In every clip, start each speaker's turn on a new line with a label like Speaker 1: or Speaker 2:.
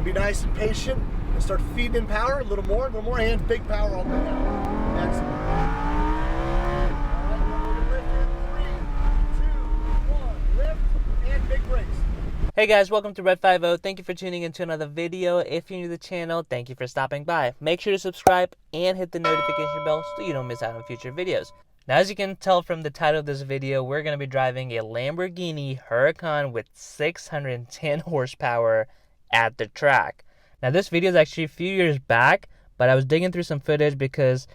Speaker 1: be nice and patient and start feeding in power. A little more hands, big power all the way down. Excellent.
Speaker 2: Hey guys, welcome to Red 50. Thank you for tuning into another video. If you're new to the channel, thank you for stopping by. Make sure to subscribe and hit the notification bell so you don't miss out on future videos. Now, as you can tell from the title of this video, we're going to be driving a Lamborghini Huracan with 610 horsepower at the track. Now, this video is actually a few years back, but I was digging through some footage because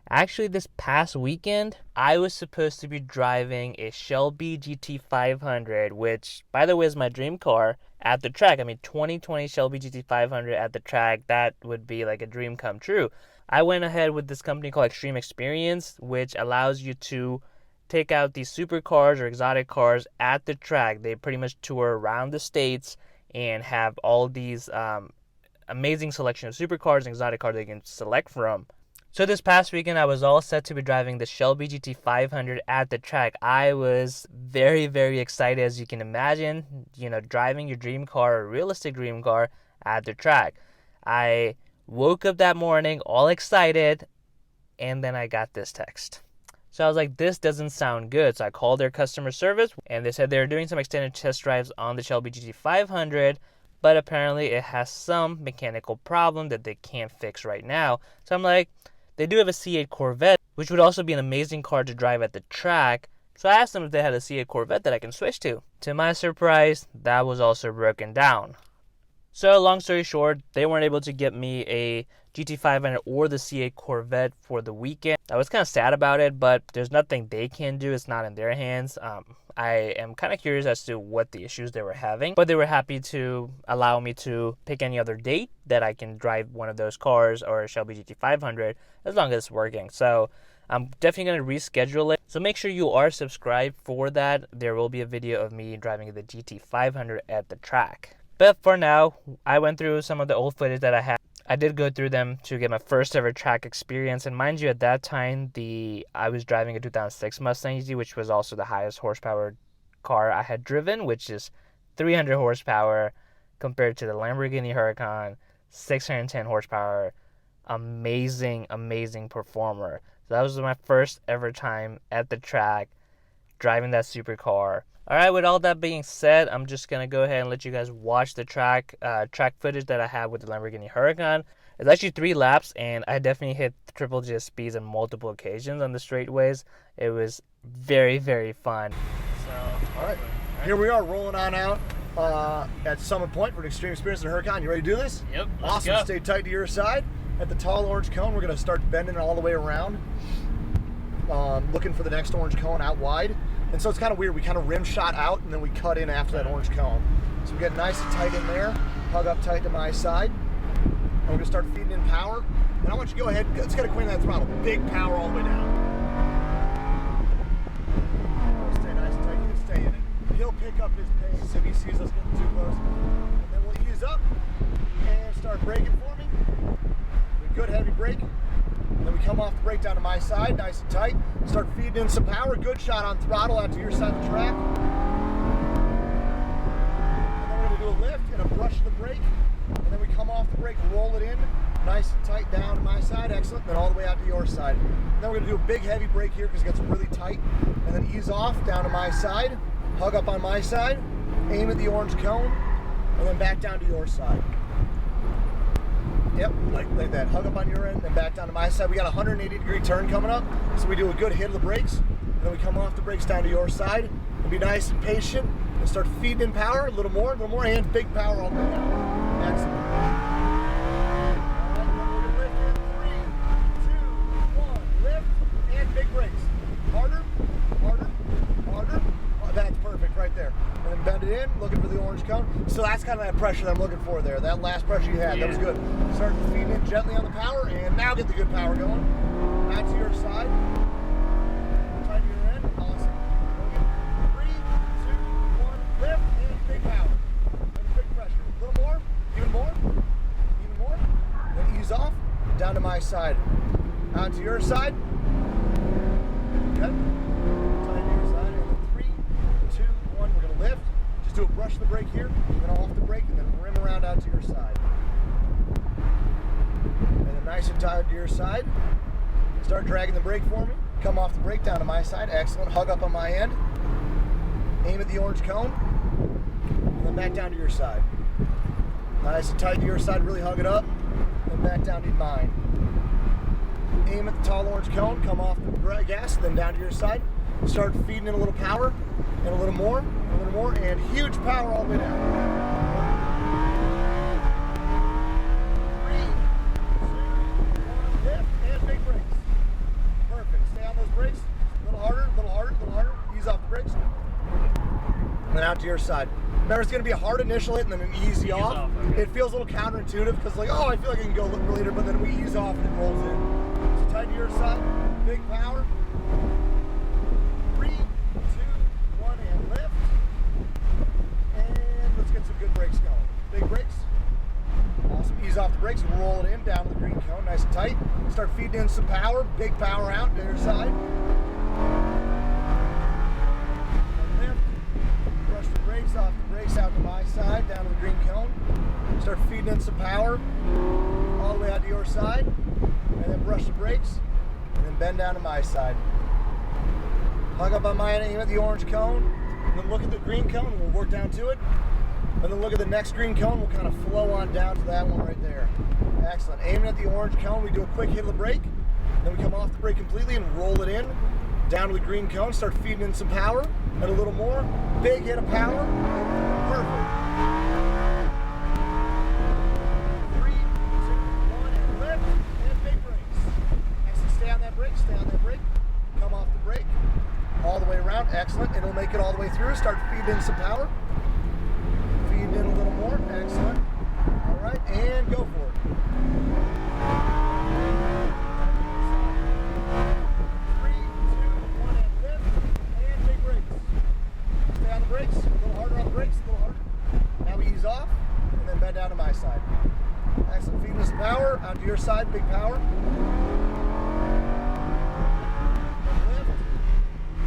Speaker 2: actually this past weekend, I was supposed to be driving a Shelby GT 500, which, by the way, is my dream car at the track. I mean, 2020 Shelby GT 500 at the track, that would be like a dream come true. I went ahead with this company called Xtreme Exprerience, which allows you to take out these supercars or exotic cars at the track. They pretty much tour around the states and have all these amazing selection of supercars and exotic cars they can select from. So this past weekend, I was all set to be driving the Shelby GT 500 at the track. I was very, very excited, as you can imagine, driving your dream car, a realistic dream car, at the track. I woke up that morning all excited, and then I got this text. So I was like, this doesn't sound good. So I called their customer service, and they said they were doing some extended test drives on the Shelby GT 500, but apparently it has some mechanical problem that they can't fix right now. So I'm like, they do have a C8 Corvette, which would also be an amazing car to drive at the track. So I asked them if they had a C8 Corvette that I can switch to. To my surprise, that was also broken down. So long story short, they weren't able to get me a GT500 or the C8 Corvette for the weekend. I was kind of sad about it, but there's nothing they can do. It's not in their hands. I am kind of curious as to what the issues they were having, but they were happy to allow me to pick any other date that I can drive one of those cars or a Shelby GT500 as long as it's working. So I'm definitely going to reschedule it. So make sure you are subscribed for that. There will be a video of me driving the GT500 at the track. But for now, I went through some of the old footage that I had. I did go through them to get my first ever track experience. And mind you, at that time, I was driving a 2006 Mustang GT, which was also the highest horsepower car I had driven, which is 300 horsepower compared to the Lamborghini Huracan, 610 horsepower. Amazing, amazing performer. So that was my first ever time at the track driving that supercar. Alright, with all that being said, I'm just going to go ahead and let you guys watch the track footage that I have with the Lamborghini Huracan. It's actually 3 laps, and I definitely hit triple digit speeds on multiple occasions on the straightaways. It was very, very fun.
Speaker 1: So, alright, here we are rolling on out at Summit Point for an Xtreme Experience in Huracan. You ready to do this?
Speaker 2: Yep,
Speaker 1: awesome.
Speaker 2: Go.
Speaker 1: Stay tight to your side. At the tall orange cone, we're going to start bending it all the way around, looking for the next orange cone out wide. And so it's kind of weird. We kind of rim shot out, and then we cut in after that orange cone. So we get nice and tight in there, hug up tight to my side. And we're going to start feeding in power. And I want you to go ahead, let's get acquainted with that throttle. Big power all the way down. Stay nice and tight, you can stay in it. He'll pick up his pace if he sees us getting too close. And then we'll ease up and start braking for me. Good heavy brake. Then we come off the brake down to my side, nice and tight. Start feeding in some power. Good shot on throttle out to your side of the track. And then we're going to do a lift and a brush the brake. And then we come off the brake, roll it in, nice and tight down to my side. Excellent. Then all the way out to your side. And then we're going to do a big heavy brake here because it gets really tight. And then ease off down to my side, hug up on my side, aim at the orange cone, and then back down to your side. Yep, like that. Hug up on your end, then back down to my side. We got a 180-degree turn coming up, so we do a good hit of the brakes, and then we come off the brakes down to your side, and be nice and patient, and start feeding in power, a little more hands, big power all the way down. Excellent. All right, we're going to lift in 3, 2, 1, lift, and big brakes. Harder, harder, harder. Oh, that's perfect right there. And then bend it in, looking for the orange cone. So that's kind of that pressure that I'm looking for there. That last pressure you had, that was good. Start feeding in gently on the power, and now get the good power going. Out to your side. Tight to your end. Awesome. 3, 2, 1, lift, and big power. And big pressure. A little more, even more, even more. Then ease off, down to my side. Out to your side. Good. Lift, just do a brush the brake here, then off the brake, and then rim around out to your side. and tight to your side. Start dragging the brake for me. Come off the brake down to my side. Excellent. Hug up on my end. Aim at the orange cone. And then back down to your side. Nice and tight to your side. Really hug it up. And back down to mine. Aim at the tall orange cone. Come off the gas. Then down to your side. Start feeding in a little power. And a little more. And a little more. And huge power all the way down. 3, 2, 1, lift. And big brakes. Perfect. Stay on those brakes. A little harder, a little harder, a little harder. Ease off the brakes. And then out to your side. Remember, it's going to be a hard initial hit and then an easy off. Okay. It feels a little counterintuitive because, like, oh, I feel like I can go a little later, but then we ease off and it rolls in. So tight to your side. Big power. 3, 2, 1, and lift. And let's get some good brakes going. Big brakes. Awesome. Ease off the brakes and roll it in down to the green cone, nice and tight. Start feeding in some power, big power out to your side. And lift. Brush the brakes off the brakes out to my side, down to the green cone. Start feeding in some power all the way out to your side. And then brush the brakes and then bend down to my side. Hug up on my end, aim at the orange cone. And then look at the green cone and we'll work down to it. And then look at the next green cone, we'll kind of flow on down to that one right there. Excellent. Aiming at the orange cone, we do a quick hit of the brake. Then we come off the brake completely and roll it in. Down to the green cone, start feeding in some power. And a little more. Big hit of power. Perfect. 3, 2, 1, and lift. And big brakes. Excellent. Stay on that brake, stay on that brake. Come off the brake. All the way around. Excellent. It'll make it all the way through. Start feeding in some power. Feed in a little more. Excellent. All right, and go for it. 3, 2, 1, and lift. And big brakes. Stay on the brakes. A little harder on the brakes. A little harder. Now we ease off, and then bend down to my side. Excellent. Feeding us power. Out to your side. Big power. And lift.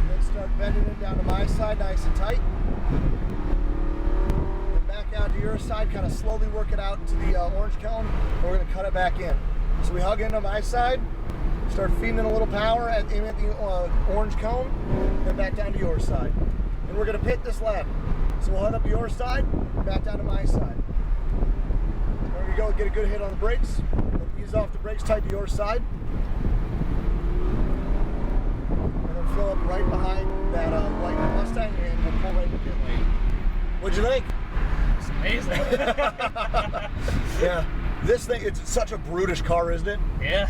Speaker 1: Then start bending it down to my side, nice and tight. Out to your side, kind of slowly work it out to the orange cone, and we're going to cut it back in. So we hug into my side, start feeding in a little power at the orange cone, then back down to your side. And we're going to pit this lap. So we'll hug up to your side, back down to my side. There we go, get a good hit on the brakes, then ease off the brakes tight to your side. And then fill up right behind that white Mustang, and we'll pull right in the pit lane. What'd you think?
Speaker 2: Amazing.
Speaker 1: Yeah, this thing, it's such a brutish car, isn't it?
Speaker 2: Yeah.